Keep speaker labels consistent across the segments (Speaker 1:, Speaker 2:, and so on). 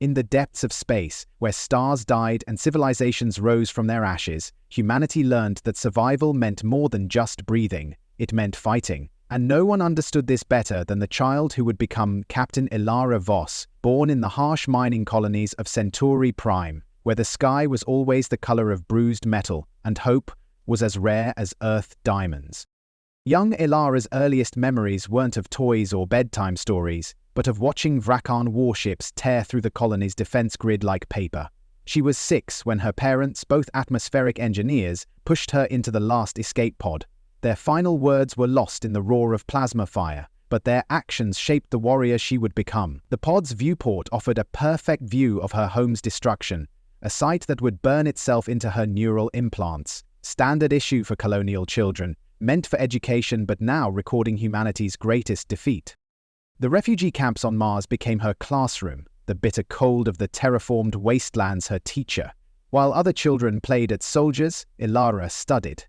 Speaker 1: In the depths of space, where stars died and civilizations rose from their ashes, humanity learned that survival meant more than just breathing. It meant fighting. And no one understood this better than the child who would become Captain Ilara Voss, born in the harsh mining colonies of Centauri Prime, where the sky was always the color of bruised metal and hope was as rare as Earth diamonds. Young Ilara's earliest memories weren't of toys or bedtime stories, but of watching Vrakan warships tear through the colony's defense grid like paper. She was 6 when her parents, both atmospheric engineers, pushed her into the last escape pod. Their final words were lost in the roar of plasma fire, but their actions shaped the warrior she would become. The pod's viewport offered a perfect view of her home's destruction, a sight that would burn itself into her neural implants. Standard issue for colonial children, meant for education but now recording humanity's greatest defeat. The refugee camps on Mars became her classroom, the bitter cold of the terraformed wastelands her teacher. While other children played at soldiers, Ilara studied.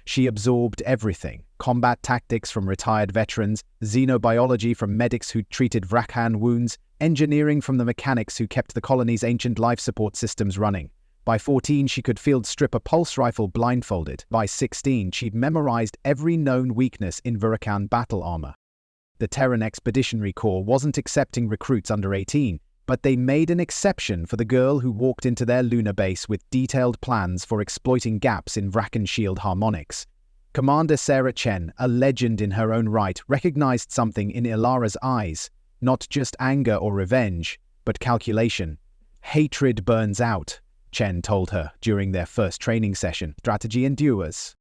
Speaker 1: She absorbed everything: combat tactics from retired veterans, xenobiology from medics who treated Vrakan wounds, engineering from the mechanics who kept the colony's ancient life support systems running. By 14, she could field strip a pulse rifle blindfolded. By 16, she'd memorized every known weakness in Vrakan battle armor. The Terran Expeditionary Corps wasn't accepting recruits under 18, but they made an exception for the girl who walked into their lunar base with detailed plans for exploiting gaps in Vrakan shield harmonics. Commander Sarah Chen, a legend in her own right, recognized something in Ilara's eyes, not just anger or revenge, but calculation. "Hatred burns out," Chen told her during their first training session. "Strategy endures."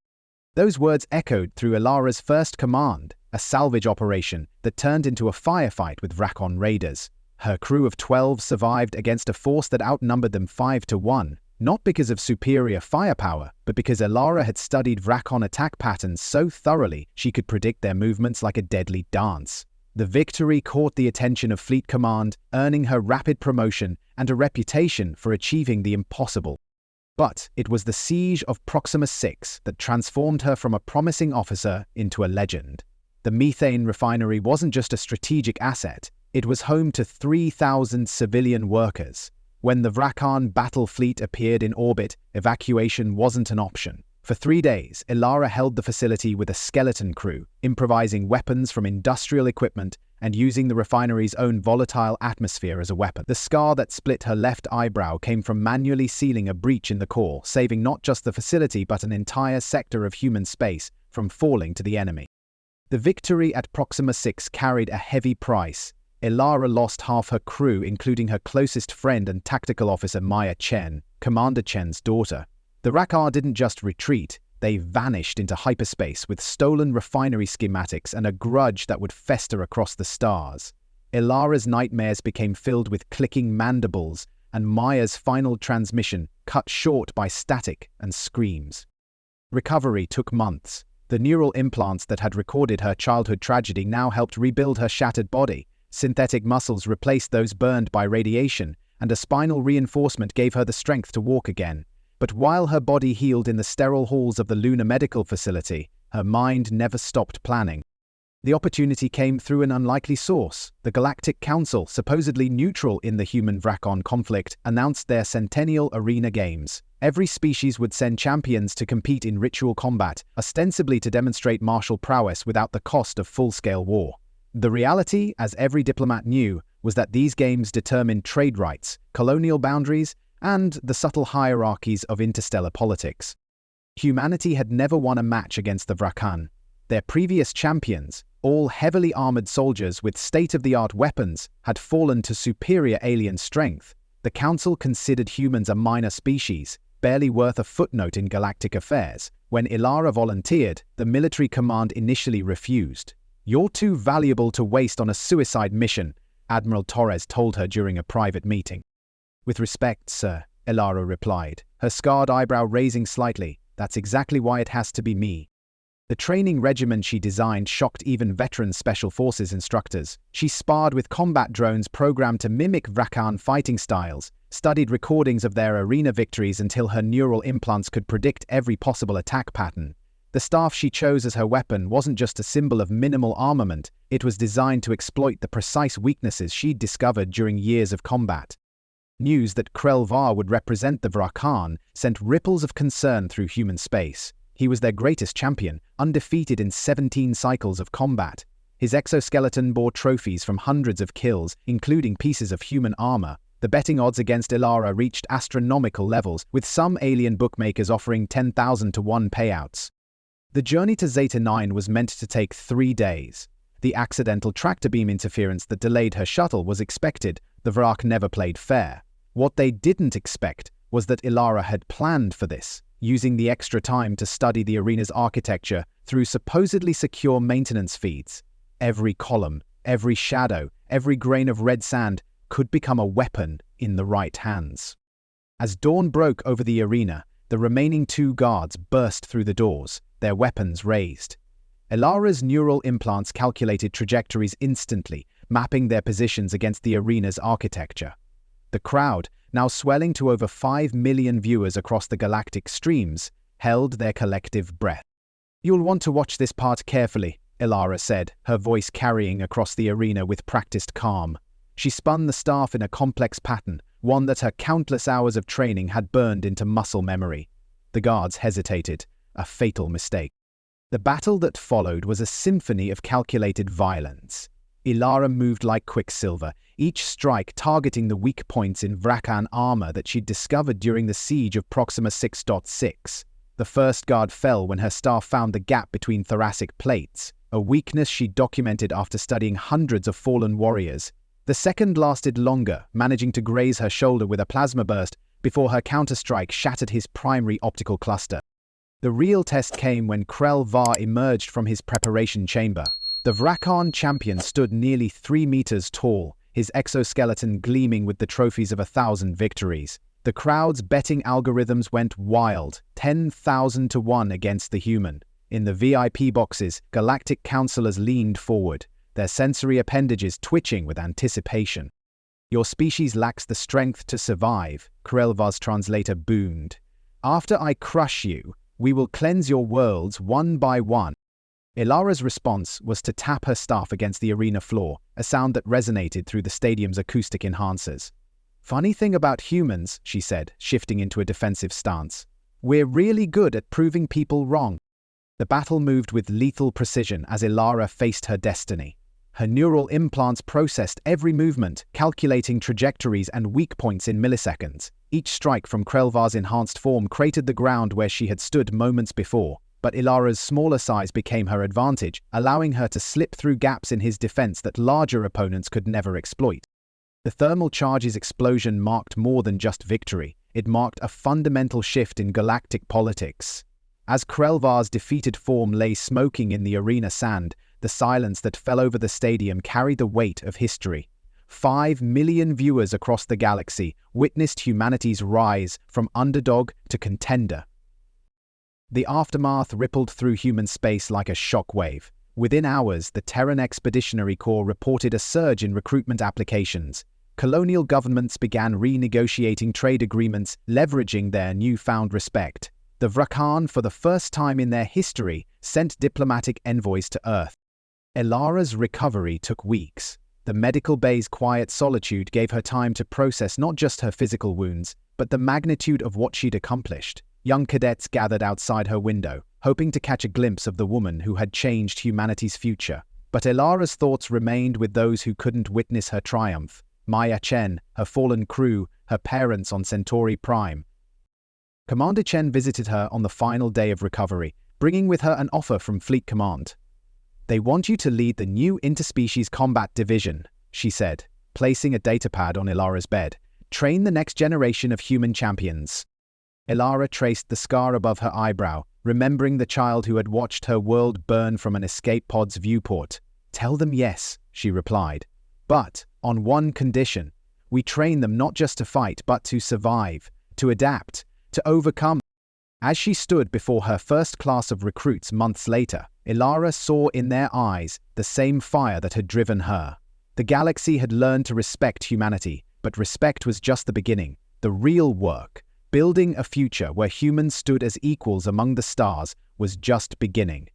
Speaker 1: Those words echoed through Ilara's first command, a salvage operation that turned into a firefight with Vrakan raiders. Her crew of 12 survived against a force that outnumbered them 5-1, not because of superior firepower, but because Ilara had studied Vrakan attack patterns so thoroughly she could predict their movements like a deadly dance. The victory caught the attention of Fleet Command, earning her rapid promotion and a reputation for achieving the impossible. But it was the siege of Proxima 6 that transformed her from a promising officer into a legend. The methane refinery wasn't just a strategic asset, it was home to 3,000 civilian workers. When the Vrakan battle fleet appeared in orbit, evacuation wasn't an option. For 3 days, Ilara held the facility with a skeleton crew, improvising weapons from industrial equipment and using the refinery's own volatile atmosphere as a weapon. The scar that split her left eyebrow came from manually sealing a breach in the core, saving not just the facility but an entire sector of human space from falling to the enemy. The victory at Proxima 6 carried a heavy price. Ilara lost half her crew, including her closest friend and tactical officer Maya Chen, Commander Chen's daughter. The Rakar didn't just retreat, they vanished into hyperspace with stolen refinery schematics and a grudge that would fester across the stars. Ilara's nightmares became filled with clicking mandibles, and Maya's final transmission cut short by static and screams. Recovery took months. The neural implants that had recorded her childhood tragedy now helped rebuild her shattered body. Synthetic muscles replaced those burned by radiation, and a spinal reinforcement gave her the strength to walk again. But while her body healed in the sterile halls of the lunar medical facility, her mind never stopped planning. The opportunity came through an unlikely source. The Galactic Council, supposedly neutral in the human-Vrakan conflict, announced their Centennial Arena Games. Every species would send champions to compete in ritual combat, ostensibly to demonstrate martial prowess without the cost of full-scale war. The reality, as every diplomat knew, was that these games determined trade rights, colonial boundaries, and the subtle hierarchies of interstellar politics. Humanity had never won a match against the Vrakan. Their previous champions, all heavily armored soldiers with state-of-the-art weapons, had fallen to superior alien strength. The Council considered humans a minor species, barely worth a footnote in galactic affairs. When Ilara volunteered, the military command initially refused. "You're too valuable to waste on a suicide mission," Admiral Torres told her during a private meeting. "With respect, sir," Ilara replied, her scarred eyebrow raising slightly. "That's exactly why it has to be me." The training regimen she designed shocked even veteran Special Forces instructors. She sparred with combat drones programmed to mimic Vrakan fighting styles, studied recordings of their arena victories until her neural implants could predict every possible attack pattern. The staff she chose as her weapon wasn't just a symbol of minimal armament, it was designed to exploit the precise weaknesses she'd discovered during years of combat. News that Krell-Var would represent the Vrakan sent ripples of concern through human space. He was their greatest champion, undefeated in 17 cycles of combat. His exoskeleton bore trophies from hundreds of kills, including pieces of human armor. The betting odds against Ilara reached astronomical levels, with some alien bookmakers offering 10,000 to 1 payouts. The journey to Zeta 9 was meant to take 3 days. The accidental tractor beam interference that delayed her shuttle was expected. The Vrak never played fair. What they didn't expect was that Ilara had planned for this, using the extra time to study the arena's architecture through supposedly secure maintenance feeds. Every column, every shadow, every grain of red sand could become a weapon in the right hands. As dawn broke over the arena, the remaining 2 guards burst through the doors, their weapons raised. Ilara's neural implants calculated trajectories instantly, mapping their positions against the arena's architecture. The crowd, now swelling to over 5 million viewers across the galactic streams, held their collective breath. "You'll want to watch this part carefully," Ilara said, her voice carrying across the arena with practiced calm. She spun the staff in a complex pattern, one that her countless hours of training had burned into muscle memory. The guards hesitated, a fatal mistake. The battle that followed was a symphony of calculated violence. Ilara moved like quicksilver, each strike targeting the weak points in Vrakan armor that she'd discovered during the siege of Proxima 6.6. The first guard fell when her staff found the gap between thoracic plates, a weakness she documented after studying hundreds of fallen warriors. The second lasted longer, managing to graze her shoulder with a plasma burst before her counterstrike shattered his primary optical cluster. The real test came when Krell-Var emerged from his preparation chamber. The Vrakan champion stood nearly 3 meters tall, his exoskeleton gleaming with the trophies of 1,000 victories. The crowd's betting algorithms went wild, 10,000 to 1 against the human. In the VIP boxes, galactic counselors leaned forward, their sensory appendages twitching with anticipation. "Your species lacks the strength to survive," Krell-Var's translator boomed. "After I crush you, we will cleanse your worlds one by one." Ilara's response was to tap her staff against the arena floor, a sound that resonated through the stadium's acoustic enhancers. "Funny thing about humans," she said, shifting into a defensive stance. "We're really good at proving people wrong." The battle moved with lethal precision as Ilara faced her destiny. Her neural implants processed every movement, calculating trajectories and weak points in milliseconds. Each strike from Krell-Var's enhanced form cratered the ground where she had stood moments before, but Ilara's smaller size became her advantage, allowing her to slip through gaps in his defense that larger opponents could never exploit. The thermal charge's explosion marked more than just victory. It marked a fundamental shift in galactic politics. As Krell-Var's defeated form lay smoking in the arena sand, the silence that fell over the stadium carried the weight of history. 5 million viewers across the galaxy witnessed humanity's rise from underdog to contender. The aftermath rippled through human space like a shockwave. Within hours, the Terran Expeditionary Corps reported a surge in recruitment applications. Colonial governments began renegotiating trade agreements, leveraging their newfound respect. The Vrakan, for the first time in their history, sent diplomatic envoys to Earth. Ilara's recovery took weeks. The medical bay's quiet solitude gave her time to process not just her physical wounds, but the magnitude of what she'd accomplished. Young cadets gathered outside her window, hoping to catch a glimpse of the woman who had changed humanity's future. But Ilara's thoughts remained with those who couldn't witness her triumph. Maya Chen, her fallen crew, her parents on Centauri Prime. Commander Chen visited her on the final day of recovery, bringing with her an offer from Fleet Command. "They want you to lead the new Interspecies Combat Division," she said, placing a datapad on Ilara's bed. "Train the next generation of human champions." Ilara traced the scar above her eyebrow, remembering the child who had watched her world burn from an escape pod's viewport. "Tell them yes," she replied. "But on one condition. We train them not just to fight, but to survive, to adapt, to overcome." As she stood before her first class of recruits months later, Ilara saw in their eyes the same fire that had driven her. The galaxy had learned to respect humanity, but respect was just the beginning. The real work, building a future where humans stood as equals among the stars, was just beginning.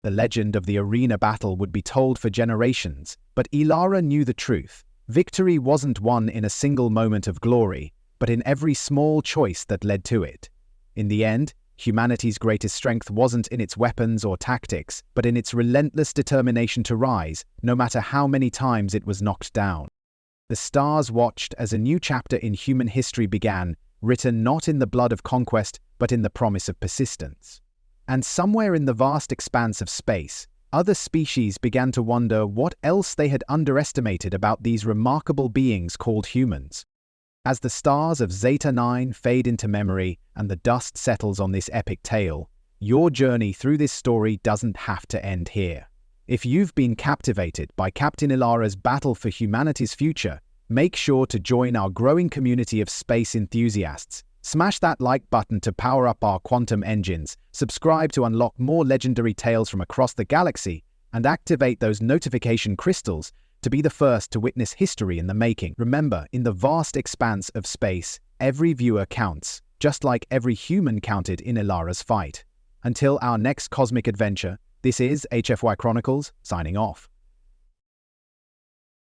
Speaker 1: The legend of the arena battle would be told for generations, but Ilara knew the truth. Victory wasn't won in a single moment of glory, but in every small choice that led to it. In the end, humanity's greatest strength wasn't in its weapons or tactics, but in its relentless determination to rise, no matter how many times it was knocked down. The stars watched as a new chapter in human history began, written not in the blood of conquest, but in the promise of persistence. And somewhere in the vast expanse of space, other species began to wonder what else they had underestimated about these remarkable beings called humans. As the stars of Zeta 9 fade into memory and the dust settles on this epic tale, your journey through this story doesn't have to end here. If you've been captivated by Captain Ilara's battle for humanity's future, make sure to join our growing community of space enthusiasts. Smash that like button to power up our quantum engines, subscribe to unlock more legendary tales from across the galaxy, and activate those notification crystals to be the first to witness history in the making. Remember, in the vast expanse of space, every viewer counts, just like every human counted in Ilara's fight. Until our next cosmic adventure, this is HFY Chronicles, signing off.